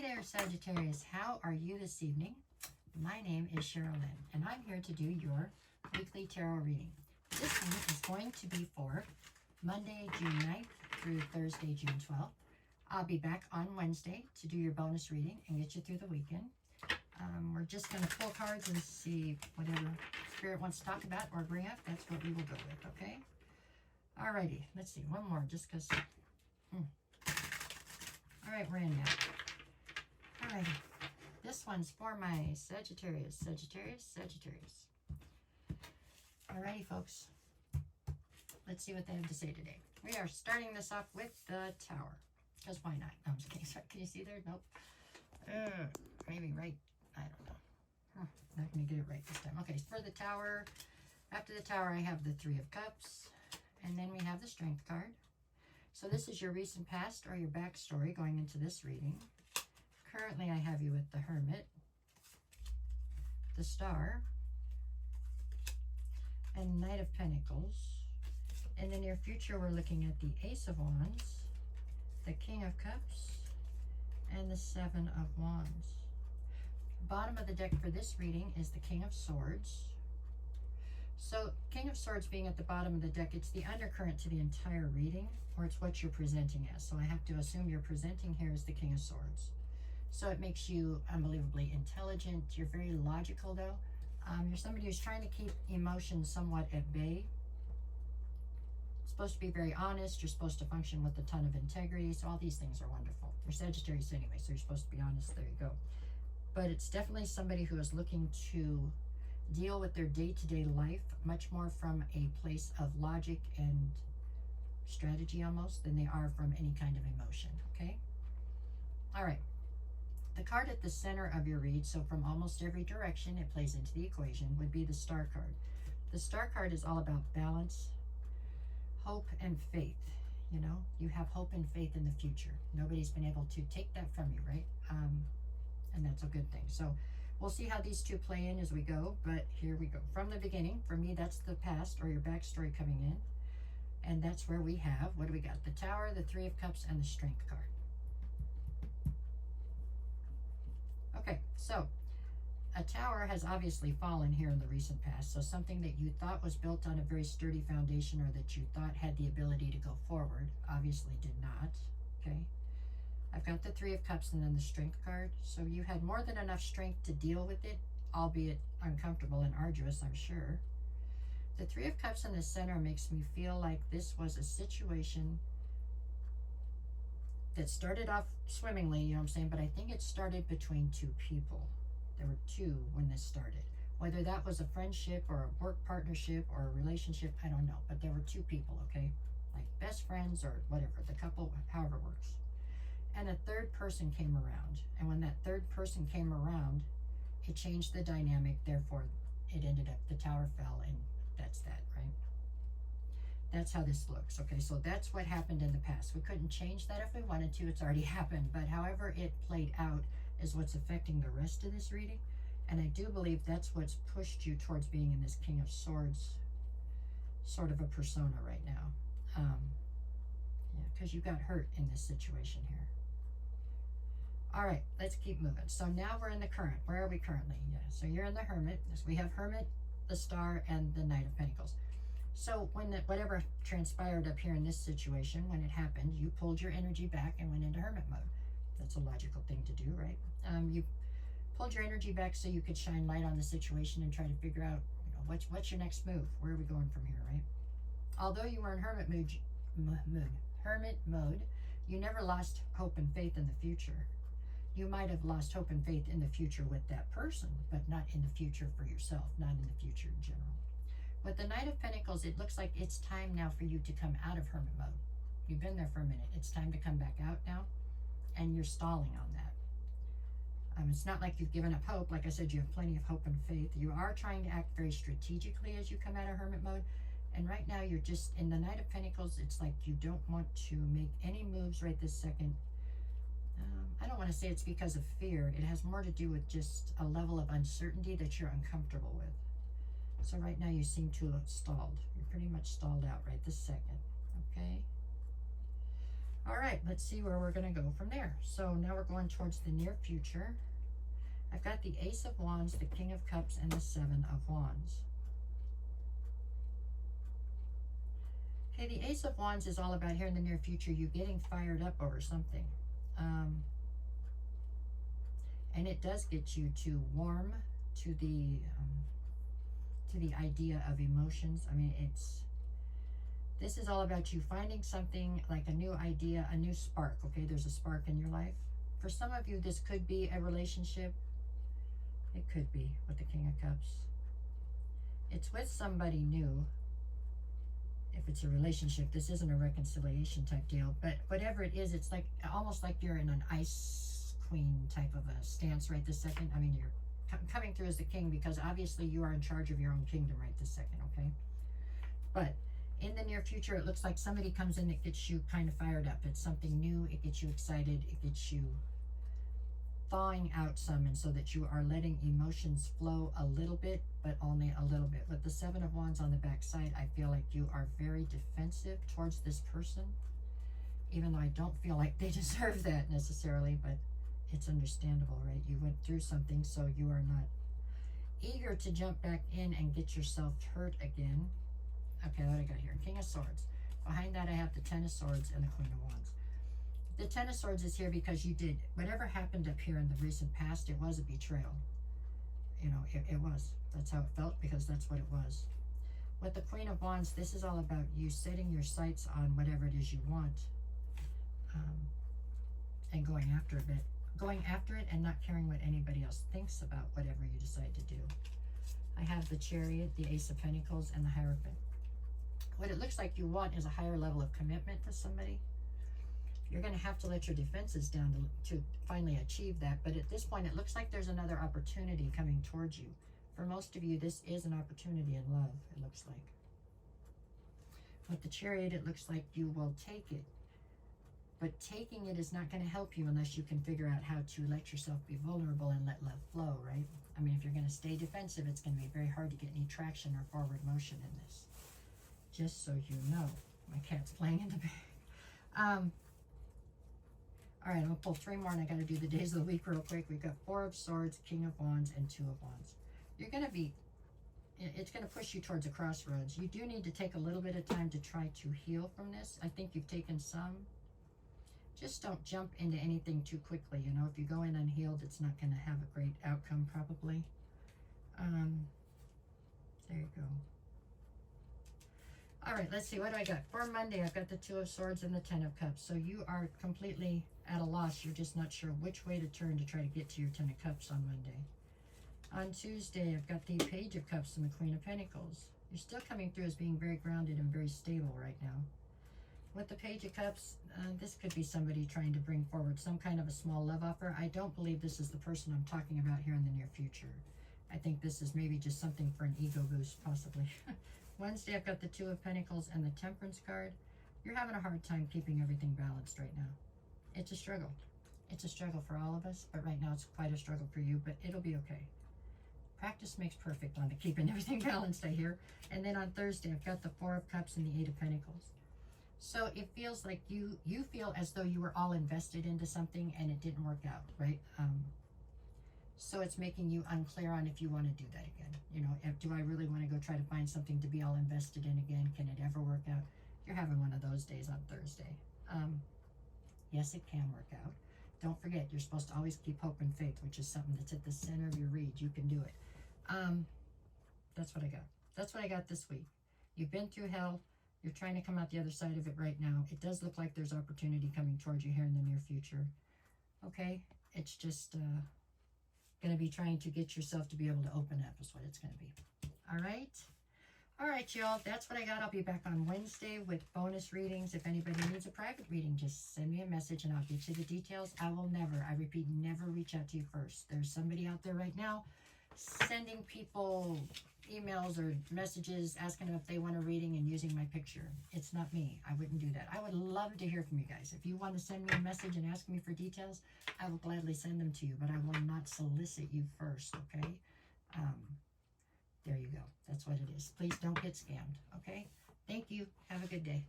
there, Sagittarius. How are you this evening? My name is Cheryl Lynn, and I'm here to do your weekly tarot reading. This one is going to be for Monday, June 9th through Thursday, June 12th. I'll be back on Wednesday to do your bonus reading and get you through the weekend. We're just going to pull cards and see whatever Spirit wants to talk about or bring up. That's what we will go with, okay? Alrighty, let's see. One more, just because... Alright, we're in now. Alrighty. This one's for my Sagittarius. Sagittarius. Alrighty, folks. Let's see what they have to say today. We are starting this off with the Tower. Because why not? No, I'm just kidding. Sorry, can you see there? Nope. Maybe right. I don't know. Not going to get it right this time. Okay, for the Tower. After the Tower, I have the Three of Cups. And then we have the Strength card. So this is your recent past or your backstory going into this reading. Currently, I have you with the Hermit, the Star, and Knight of Pentacles. In the near future, we're looking at the Ace of Wands, the King of Cups, and the Seven of Wands. Bottom of the deck for this reading is the King of Swords. So, King of Swords being at the bottom of the deck, it's the undercurrent to the entire reading, or it's what you're presenting as. So I have to assume you're presenting here as the King of Swords. So it makes you unbelievably intelligent. You're very logical, though. You're somebody who's trying to keep emotions somewhat at bay. Supposed to be very honest. You're supposed to function with a ton of integrity. So all these things are wonderful. You're Sagittarius anyway, so you're supposed to be honest. There you go. But it's definitely somebody who is looking to deal with their day-to-day life much more from a place of logic and strategy almost than they are from any kind of emotion, okay? All right. The card at the center of your read, so from almost every direction it plays into the equation, would be the Star card. The Star card is all about balance, hope, and faith. You know, you have hope and faith in the future. Nobody's been able to take that from you, right? And that's a good thing. So we'll see how these two play in as we go, but here we go. From the beginning, for me, that's the past or your backstory coming in. And that's where we have, what do we got? The Tower, the Three of Cups, and the Strength card. Okay, so a tower has obviously fallen here in the recent past. So something that you thought was built on a very sturdy foundation or that you thought had the ability to go forward obviously did not, okay? I've got the Three of Cups and then the Strength card. So you had more than enough strength to deal with it, albeit uncomfortable and arduous, I'm sure. The Three of Cups in the center makes me feel like this was a situation that started off swimmingly, you know what I'm saying? But I think it started between two people. There were two when this started. Whether that was a friendship or a work partnership or a relationship, I don't know. But there were two people, okay? Like best friends or whatever, the couple, however it works. And a third person came around. And when that third person came around, it changed the dynamic. Therefore, it ended up, the tower fell, and that's that, right? That's how this looks. Okay, so that's what happened in the past. We couldn't change that if we wanted to. It's already happened. But however it played out is what's affecting the rest of this reading. And I do believe that's what's pushed you towards being in this King of Swords sort of a persona right now. Yeah, because you got hurt in this situation here. All right, let's keep moving. So now we're in the current. Where are we currently? Yeah, so you're in the Hermit. We have Hermit, the Star, and the Knight of Pentacles. So when whatever transpired up here in this situation, when it happened, you pulled your energy back and went into Hermit mode. That's a logical thing to do, right? You pulled your energy back so you could shine light on the situation and try to figure out, you know, what's your next move? Where are we going from here, right? Although you were in Hermit mode, you never lost hope and faith in the future. You might have lost hope and faith in the future with that person, but not in the future for yourself, not in the future in general. With the Knight of Pentacles, it looks like it's time now for you to come out of Hermit mode. You've been there for a minute. It's time to come back out now, and you're stalling on that. It's not like you've given up hope. Like I said, you have plenty of hope and faith. You are trying to act very strategically as you come out of Hermit mode, and right now you're just, in the Knight of Pentacles, it's like you don't want to make any moves right this second. I don't want to say it's because of fear. It has more to do with just a level of uncertainty that you're uncomfortable with. So right now you seem to have stalled. You're pretty much stalled out right this second, okay? All right, let's see where we're going to go from there. So now we're going towards the near future. I've got the Ace of Wands, the King of Cups, and the Seven of Wands. Okay, the Ace of Wands is all about here in the near future, you getting fired up over something. And it does get you to warm to the idea of emotions. I mean, this is all about you finding something like a new idea, a new spark. Okay, there's a spark in your life. For some of you, this could be a relationship. It could be with the King of Cups. It's with somebody new. If it's a relationship, this isn't a reconciliation type deal, but whatever it is, it's like almost like you're in an ice queen type of a stance right this second. I mean, you're coming through as the king because obviously you are in charge of your own kingdom right this second, okay? But in the near future, it looks like somebody comes in that gets you kind of fired up. It's something new. It gets you excited. It gets you thawing out some, and so that you are letting emotions flow a little bit, but only a little bit. With the Seven of Wands on the back side, I feel like you are very defensive towards this person, even though I don't feel like they deserve that necessarily, but it's understandable, right? You went through something, so you are not eager to jump back in and get yourself hurt again. Okay, what do I got here? King of Swords. Behind that, I have the Ten of Swords and the Queen of Wands. The Ten of Swords is here because you did, whatever happened up here in the recent past, it was a betrayal. You know, it was. That's how it felt, because that's what it was. With the Queen of Wands, this is all about you setting your sights on whatever it is you want, and going after it. Going after it and not caring what anybody else thinks about whatever you decide to do. I have the Chariot, the Ace of Pentacles, and the Hierophant. What it looks like you want is a higher level of commitment to somebody. You're going to have to let your defenses down to finally achieve that. But at this point, it looks like there's another opportunity coming towards you. For most of you, this is an opportunity in love, it looks like. With the Chariot, it looks like you will take it. But taking it is not going to help you unless you can figure out how to let yourself be vulnerable and let love flow, right? I mean, if you're going to stay defensive, it's going to be very hard to get any traction or forward motion in this. Just so you know. My cat's playing in the back. All right, I'll pull three more, and I got to do the days of the week real quick. We've got Four of Swords, King of Wands, and Two of Wands. You're going to be, it's going to push you towards a crossroads. You do need to take a little bit of time to try to heal from this. I think you've taken some. Just don't jump into anything too quickly. You know, if you go in unhealed, it's not going to have a great outcome probably. There you go. All right, let's see. What do I got? For Monday, I've got the Two of Swords and the Ten of Cups. So you are completely at a loss. You're just not sure which way to turn to try to get to your Ten of Cups on Monday. On Tuesday, I've got the Page of Cups and the Queen of Pentacles. You're still coming through as being very grounded and very stable right now. With the Page of Cups, this could be somebody trying to bring forward some kind of a small love offer. I don't believe this is the person I'm talking about here in the near future. I think this is maybe just something for an ego boost, possibly. Wednesday, I've got the Two of Pentacles and the Temperance card. You're having a hard time keeping everything balanced right now. It's a struggle. It's a struggle for all of us, but right now it's quite a struggle for you, but it'll be okay. Practice makes perfect on the keeping everything balanced, I hear. And then on Thursday, I've got the Four of Cups and the Eight of Pentacles. So it feels like you feel as though you were all invested into something and it didn't work out, right? So it's making you unclear on if you want to do that again. You know, do I really want to go try to find something to be all invested in again? Can it ever work out? You're having one of those days on Thursday. Yes, it can work out. Don't forget, you're supposed to always keep hope and faith, which is something that's at the center of your read. You can do it. That's what I got. That's what I got this week. You've been through hell. You're trying to come out the other side of it right now. It does look like there's opportunity coming towards you here in the near future. Okay? It's just going to be trying to get yourself to be able to open up is what it's going to be. All right? All right, y'all. That's what I got. I'll be back on Wednesday with bonus readings. If anybody needs a private reading, just send me a message and I'll get you the details. I will never, I repeat, never reach out to you first. There's somebody out there right now sending people emails or messages asking them if they want a reading and using my picture. It's not me. I wouldn't do that. I would love to hear from you guys. If you want to send me a message and ask me for details, I will gladly send them to you, but I will not solicit you first, okay? There you go. That's what it is. Please don't get scammed, okay? Thank you. Have a good day.